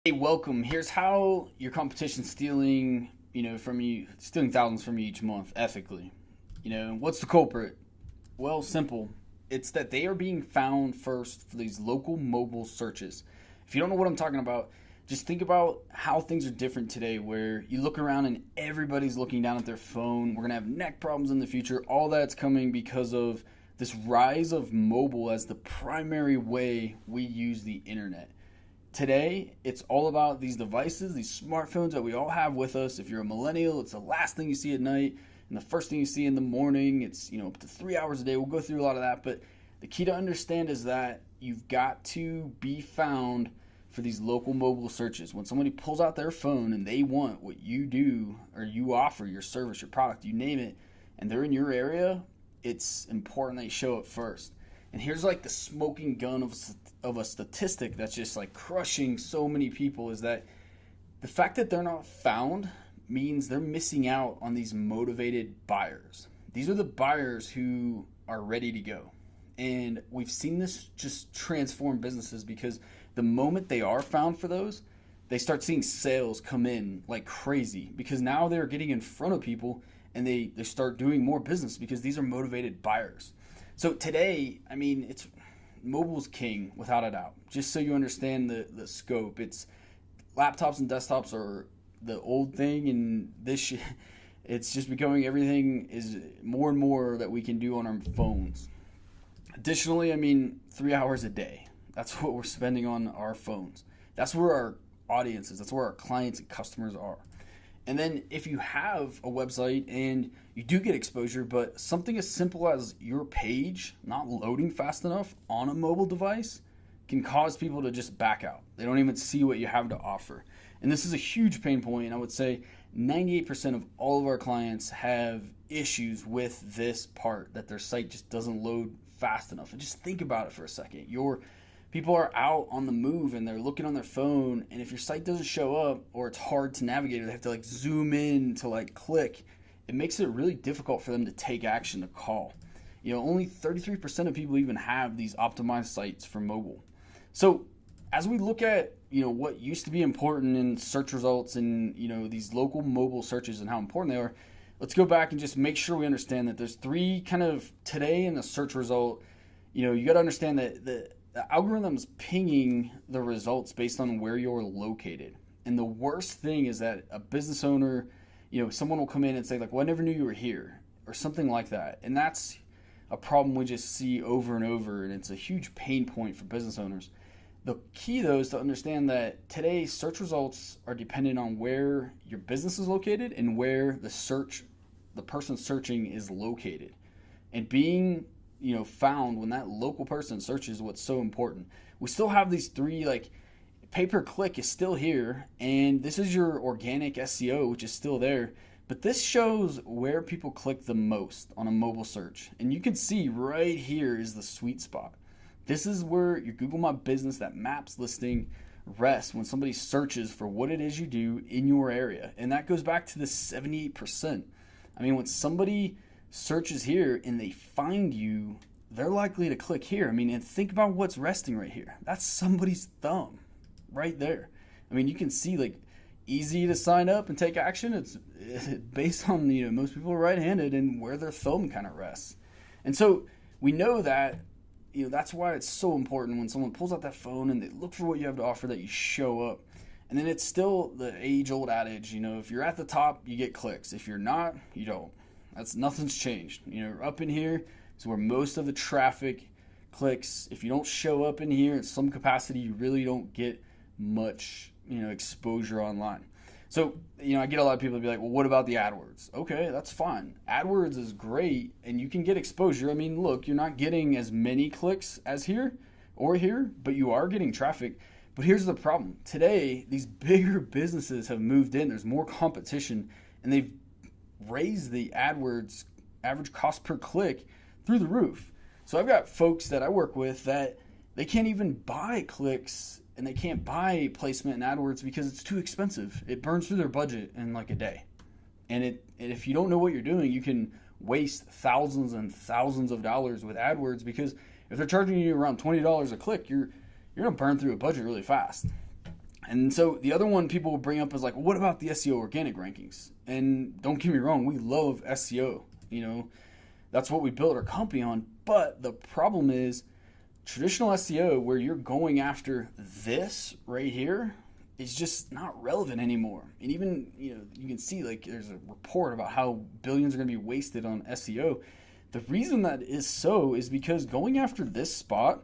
Hey, welcome. Here's how your competition's stealing, from you, stealing thousands from you each month ethically. What's the culprit? Well, simple. It's that they are being found first for these local mobile searches. If you don't know what I'm talking about, just think about how things are different today, where you look around and everybody's looking down at their phone. We're going to have neck problems in the future. All that's coming because of this rise of mobile as the primary way we use the internet. Today, it's all about these devices, these smartphones that we all have with us. If you're a millennial, it's the last thing you see at night and the first thing you see in the morning. It's, up to 3 hours a day. We'll go through a lot of that, but the key to understand is that you've got to be found for these local mobile searches. When somebody pulls out their phone and they want what you do or you offer, your service, your product, you name it, and they're in your area, it's important that you show up first. And here's like the smoking gun of a statistic that's just like crushing so many people, is that the fact that they're not found means they're missing out on these motivated buyers. These are the buyers who are ready to go. And we've seen this just transform businesses, because the moment they are found for those, they start seeing sales come in like crazy, because now they're getting in front of people and they start doing more business because these are motivated buyers. So today, it's mobile's king without a doubt. Just so you understand the scope, it's laptops and desktops are the old thing, and it's just becoming, everything is more and more that we can do on our phones. Additionally, 3 hours a day. That's what we're spending on our phones. That's where our audience is. That's where our clients and customers are. And then if you have a website and you do get exposure, but something as simple as your page not loading fast enough on a mobile device can cause people to just back out. They don't even see what you have to offer. And this is a huge pain point. I would say 98% of all of our clients have issues with this part, that their site just doesn't load fast enough. And just think about it for a second. People are out on the move and they're looking on their phone, and if your site doesn't show up or it's hard to navigate, or they have to zoom in to click, it makes it really difficult for them to take action, to call. Only 33% of people even have these optimized sites for mobile. So as we look at what used to be important in search results and these local mobile searches and how important they are, let's go back and just make sure we understand that there's three kind of today in the search result. You got to understand that the algorithm's pinging the results based on where you're located. And the worst thing is that a business owner, someone will come in and say well, I never knew you were here, or something like that. And that's a problem we just see over and over, and it's a huge pain point for business owners. The key, though, is to understand that today search results are dependent on where your business is located and where the person searching is located. And being found when that local person searches what's so important. We still have these three, pay-per-click is still here, and this is your organic SEO, which is still there, but this shows where people click the most on a mobile search. And you can see right here is the sweet spot. This is where your Google My Business, that maps listing, rests when somebody searches for what it is you do in your area. And that goes back to the 78%. When somebody searches here and they find you, they're likely to click here. And think about what's resting right here. That's somebody's thumb right there. You can see easy to sign up and take action. It's based on, most people are right-handed and where their thumb kind of rests. And so we know that, that's why it's so important when someone pulls out that phone and they look for what you have to offer, that you show up. And then it's still the age-old adage, if you're at the top, you get clicks. If you're not, you don't. Nothing's changed. Up in here is where most of the traffic clicks. If you don't show up in here in some capacity, you really don't get much, exposure online. So, I get a lot of people to be like, well, what about the AdWords? Okay, that's fine. AdWords is great and you can get exposure. Look, you're not getting as many clicks as here or here, but you are getting traffic. But here's the problem. Today, these bigger businesses have moved in. There's more competition, and they've raise the AdWords average cost per click through the roof. So I've got folks that I work with that they can't even buy clicks and they can't buy placement in AdWords because it's too expensive. It burns through their budget in a day. And if you don't know what you're doing, you can waste thousands and thousands of dollars with AdWords, because if they're charging you around $20 a click, you're going to burn through a budget really fast. And so the other one people will bring up is like, what about the SEO organic rankings? And don't get me wrong, we love SEO. That's what we built our company on. But the problem is traditional SEO, where you're going after this right here, is just not relevant anymore. And even, you can see like there's a report about how billions are going to be wasted on SEO. The reason that is so is because going after this spot,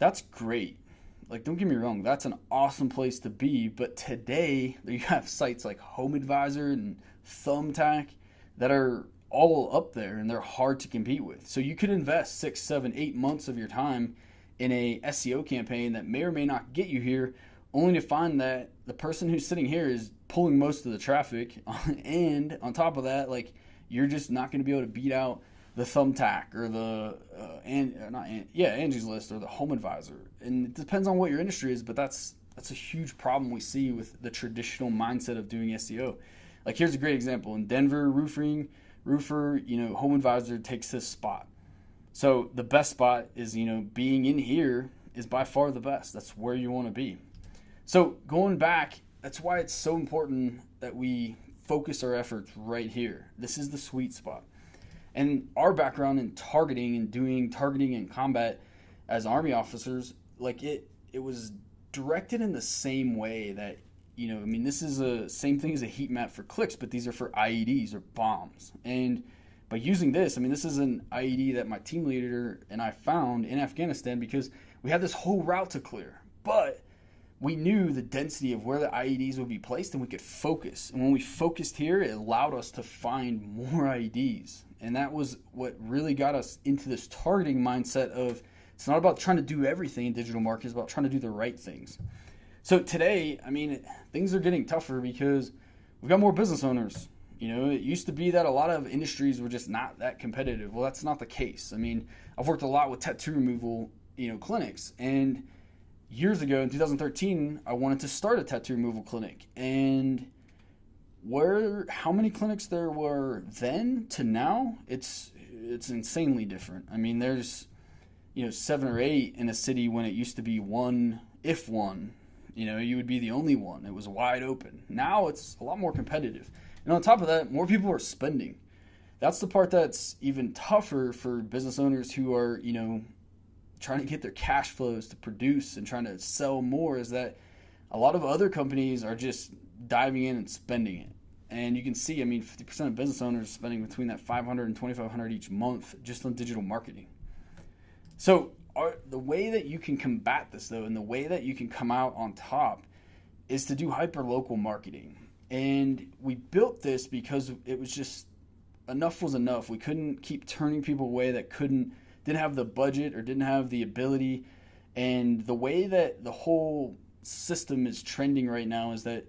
that's great. Like, don't get me wrong, that's an awesome place to be. But today, you have sites like HomeAdvisor and Thumbtack that are all up there, and they're hard to compete with. So you could invest 6, 7, 8 months of your time in a SEO campaign that may or may not get you here, only to find that the person who's sitting here is pulling most of the traffic. And on top of that, like, you're just not going to be able to beat out the Thumbtack or the Angie's List or the HomeAdvisor. And it depends on what your industry is, but that's a huge problem we see with the traditional mindset of doing SEO. Like, here's a great example. In Denver, roofer, HomeAdvisor takes this spot. So the best spot is, being in here is by far the best. That's where you want to be. So going back, that's why it's so important that we focus our efforts right here. This is the sweet spot. And our background in targeting and doing targeting and combat as Army officers, like it was directed in the same way that, this is the same thing as a heat map for clicks, but these are for IEDs or bombs. And by using this, this is an IED that my team leader and I found in Afghanistan because we had this whole route to clear. But we knew the density of where the IEDs would be placed, and we could focus. And when we focused here, it allowed us to find more IEDs. And that was what really got us into this targeting mindset of, it's not about trying to do everything in digital marketing, it's about trying to do the right things. So today, things are getting tougher because we've got more business owners. It used to be that a lot of industries were just not that competitive. Well, that's not the case. I've worked a lot with tattoo removal, clinics. And years ago in 2013, I wanted to start a tattoo removal clinic. And how many clinics there were then to now, it's insanely different. There's 7 or 8 in a city when it used to be one, if one. You would be the only one. It was wide open. Now it's a lot more competitive. And on top of that, more people are spending. That's the part that's even tougher for business owners who are, trying to get their cash flows to produce and trying to sell more, is that a lot of other companies are just diving in and spending it. And you can see, 50% of business owners are spending between that $500 and $2,500 each month just on digital marketing. So the way that you can combat this, though, and the way that you can come out on top is to do hyper-local marketing. And we built this because it was just, enough was enough. We couldn't keep turning people away that didn't have the budget or didn't have the ability. And the way that the whole system is trending right now is that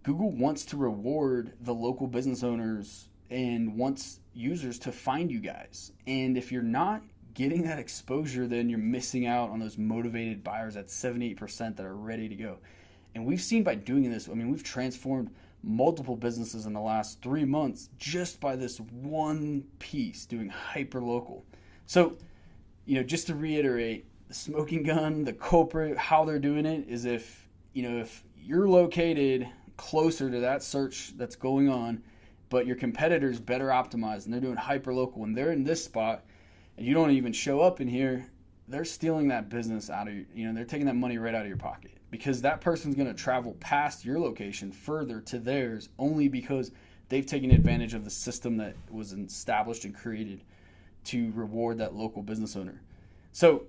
Google wants to reward the local business owners and wants users to find you guys. And if you're not getting that exposure, then you're missing out on those motivated buyers at 78% that are ready to go. And we've seen by doing this, we've transformed multiple businesses in the last 3 months just by this one piece, doing hyper local. So, just to reiterate, the smoking gun, the culprit, how they're doing it is if you're located closer to that search that's going on, but your competitor's better optimized and they're doing hyper local and they're in this spot and you don't even show up in here, they're stealing that business out of you. They're taking that money right out of your pocket, because that person's going to travel past your location further to theirs only because they've taken advantage of the system that was established and created to reward that local business owner. So,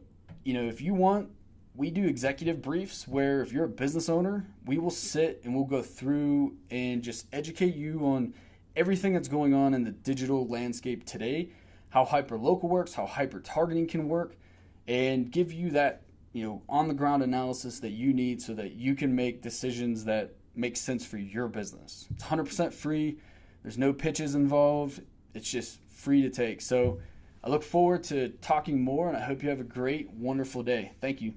if you want, we do executive briefs where if you're a business owner, we will sit and we'll go through and just educate you on everything that's going on in the digital landscape today, how hyper-local works, how hyper-targeting can work, and give you that, on-the-ground analysis that you need so that you can make decisions that make sense for your business. It's 100% free. There's no pitches involved. It's just free to take. So I look forward to talking more, and I hope you have a great, wonderful day. Thank you.